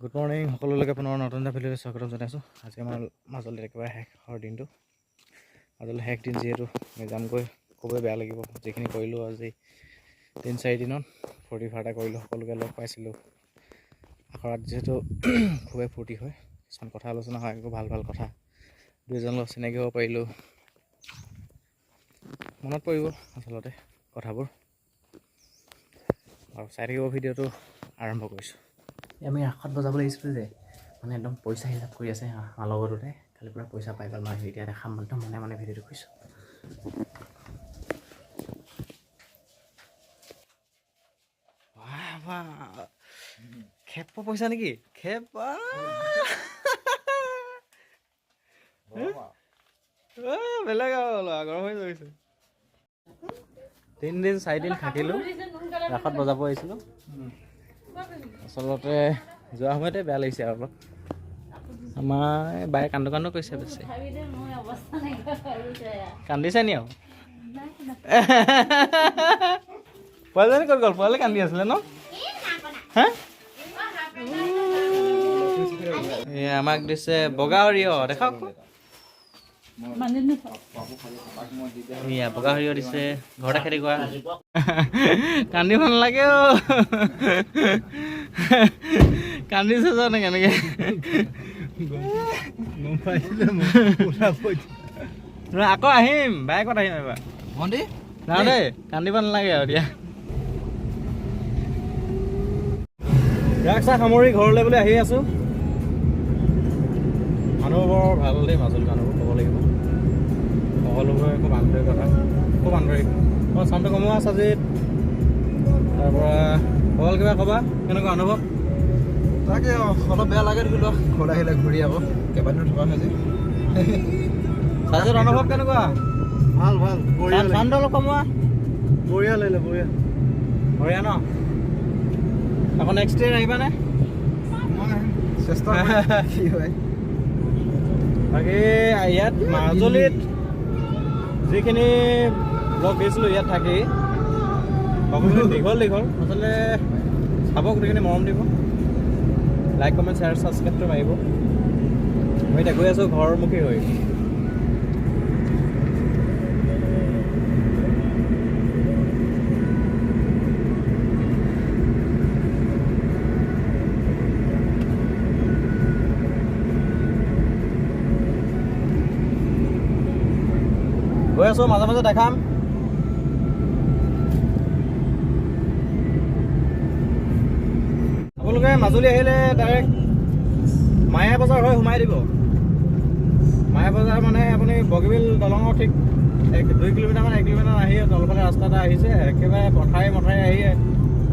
Good morning সকলোলৈকে পুনৰ নতুন এটা ভিডিঅ'লৈ স্বাগতম জনাইছোঁ। আজি আমাৰ মাজুলীত একেবাৰে শেষৰ দিনটো। মাজুলী শেষ দিন যিহেতু যামগৈ, খুবেই বেয়া লাগিব। যিখিনি কৰিলোঁ আজি 3-4 দিনত ফূৰ্তি ফাৰ্তা কৰিলোঁ, সকলোকে লগ পাইছিলোঁ। আখৰাত যিহেতু খুবেই ফূৰ্তি হয়, কিছুমান কথা আলোচনা হয়, একো ভাল ভাল কথা। দুইজন লগ চিনাকি হ'ব পাৰিলোঁ, মনত পৰিব আচলতে কথাবোৰ। আৰু চাই থাকিব ভিডিঅ'টো আৰম্ভ কৰিছোঁ। আমি ৰাসত বজাবলৈ আহিছিলোঁ যে মানে একদম পইচা হিচাপ কৰি আছে আমাৰ লগৰটোতে। কালিৰ পৰা পইচা পাই গ'ল, মই এতিয়া দেখাম একদম মনে ভিডিঅ'টো কৰিছোঁ। খেপ পইচা নেকি? খেপ বেলেগ আৰু গৰম হৈ গৈছে। 3 দিন 4 দিন থাকিলোঁ, ৰাসত বজাব আহিছিলোঁ। আচলতে যোৱা সময়তে বেয়া লাগিছে আৰু অলপ। আমাৰ বায়ে কান্দো কৈছে বেছি। কান্দিছে নি আৰু? পোৱালীজনী ক'ত গ'ল? পোৱালী কান্দি আছিলে ন? হা? আমাক দিছে বগা সৰিয়হ, দেখাওক। বগা সৰিয়হ দিছে, ঘৰতে খেতি কৰা। কান্দিব নালাগে অ'। কান্দিছে জানে কেনেকে? আকৌ আহিম, বাইকত আহিম এবাৰ। যাওঁ দেই, কান্দিব নালাগে আৰু এতিয়া। ৰাস চাহ সামৰি ঘৰলৈ বুলি আহি আছোঁ। মানুহবোৰ ভাল দেই, মাজুলী মানুহবোৰ ক'ব লাগিব। সকলোবোৰে খুব আন্তৰিকতা, খুব আন্তৰিক। মই শান্ত কমোৱা চাজিত, তাৰপৰা কল কিবা ক'বা, কেনেকুৱা অনুভৱ? তাকে অলপ বেয়া লাগে ধৰি লোৱা, ঘৰত আহিলে ঘূৰি আকৌ কেইবাদিনো থকা হয় যে। চাজিত অনুভৱ কেনেকুৱা? ভাল শান্ত অলপ কমোৱা। বঢ়িয়া লাগিলে, বঢ়িয়া ন? আকৌ নেক্সট ইয়েৰ আহিবানে? চেষ্টা কি হয়। বাকী ইয়াত মাজুলীত যিখিনি ব্লগ দিছিলোঁ ইয়াত থাকি সকলোখিনি দীঘল আচলতে চাব, গোটেইখিনি মৰম দিব। লাইক কমেণ্ট শ্বেয়াৰ ছাবস্ক্ৰাইবটো মাৰিব। মই এতিয়া গৈ আছোঁ ঘৰমুখী হৈ। গৈ আছোঁ, মাজে মাজে দেখাম। আপোনালোকে মাজুলী আহিলে ডাইৰেক্ট মায়া বজাৰ হৈ সোমাই দিব। মায়া বজাৰ মানে আপুনি বগীবিল দলঙৰ ঠিক 2 কিলোমিটাৰমান 1 কিলোমিটাৰ আহি তলফালে ৰাস্তা এটা আহিছে, একেবাৰে পথাৰে আহি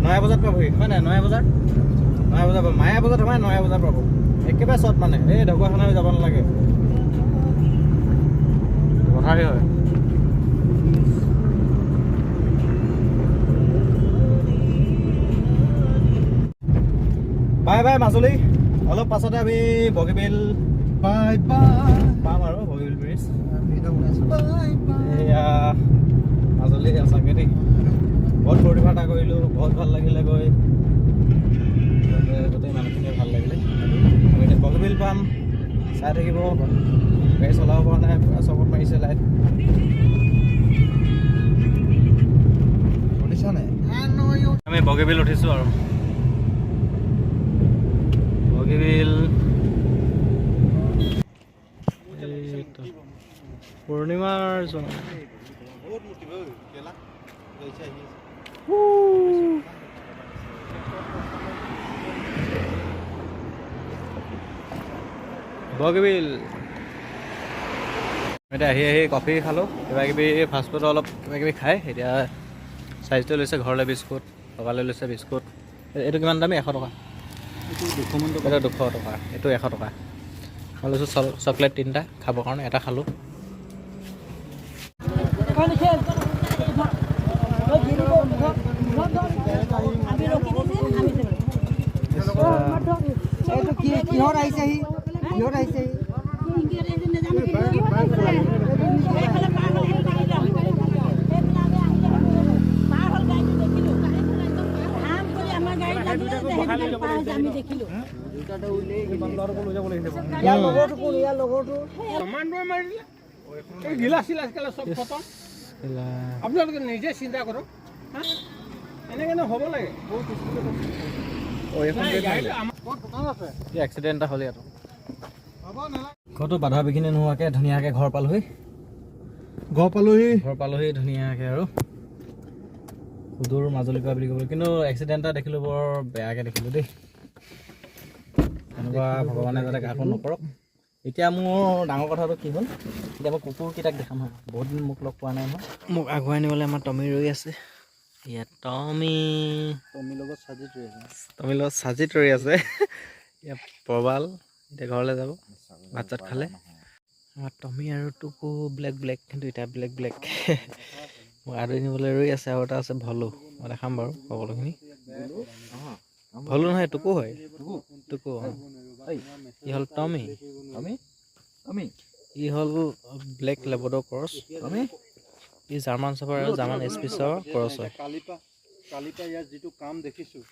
নয়া বজাত পাবহি, হয় নাই? নয়া বজাৰ পাব, মায়া বজাত সোমাই নয়া বজাৰ পাব, একেবাৰে চট মানে। এই ঢকুৱাখানা হৈ যাব নালাগে, পথাৰে হয়। Bye bye Majuli. অলপ পাছতে আমি বগীবিল পাম আৰু বগীবিল ব্ৰিজ। এয়া মাজুলী সঁচাকৈ দেই, বহুত ফূৰ্তি ফাৰ্তা কৰিলোঁ, বহুত ভাল লাগিলে গৈ। গোটেই মানুহখিনি ভাল লাগিলে। আমি এতিয়া বগীবিল পাম, চাই থাকিব। গাড়ী চলাব পৰা নাই, পূৰা চকত মাৰিছে লাইট। আমি বগীবিল উঠিছোঁ আৰু বগীবিল পূৰ্ণিমাৰ বগীবিল। এতিয়া আহি কফি খালোঁ, কিবাকিবি ফাষ্টফুড অলপ কিবাকিবি খাই এতিয়া চাইজটো লৈছে ঘৰলৈ বিস্কুট, টকালৈ লৈছে বিস্কুট। এইটো কিমান দামী? 100 টকা। এইটো 200 টকা, এইটো 100 টকা। মই লৈছোঁ চকলেট 3টা খাবৰ কাৰণে, এটা খালোঁ। কিহত আহিছেহি? আমি দেখিলো ইয়াৰ লগৰটো কোন ইয়াৰ লগৰটো গিলাচ চিলাচ কেলা চব খতম আপোনালোকে নিজে চিন্তা কৰক এনেকৈ হ'ব লাগে এক্সিডেণ্ট এটা হ'ল ইয়াত ঘৰটো বাধা বিঘিনি নোহোৱাকৈ ধুনীয়াকৈ ঘৰ পালোহি ধুনীয়াকৈ আৰু সুদূৰ মাজুলীৰ পৰা বুলি ক'ব কিন্তু এক্সিডেণ্ট এটা দেখিলোঁ বৰ বেয়াকৈ দেখিলোঁ দেই এনেকুৱা ভগৱানে যাতে কাকো নকৰক এতিয়া মোৰ ডাঙৰ কথাটো কি হ'ল এতিয়া মই কুকুৰকেইটাক দেখাম হা বহুত দিন মোক লগ পোৱা নাই নহয় মোক আগুৱাই নিবলৈ আমাৰ টমি ৰৈ আছে ইয়াত টমিৰ লগত চাজিত ৰৈ আছে ইয়াত প্ৰবাল এতিয়া ঘৰলৈ যাব ভাত চাত খালে আমাৰ টমি আৰু টুকু ব্লেক কিন্তু এতিয়া ব্লেক মোক আদৰি নিবলৈ ৰৈ আছে আৰু এটা আছে ভলু মই দেখাম বাৰু সকলোখিনি ভলু নহয় টুকু হয় টুকু ই হ'ল টমি ই হ'ল ব্লেক লেবডৰ ক্ৰছ ই জাৰ্মান চাফাৰ আৰু জাৰ্মান এছপিছৰ ক্ৰছ হয় কালিৰ পৰা ইয়াত যিটো কাম দেখিছোঁ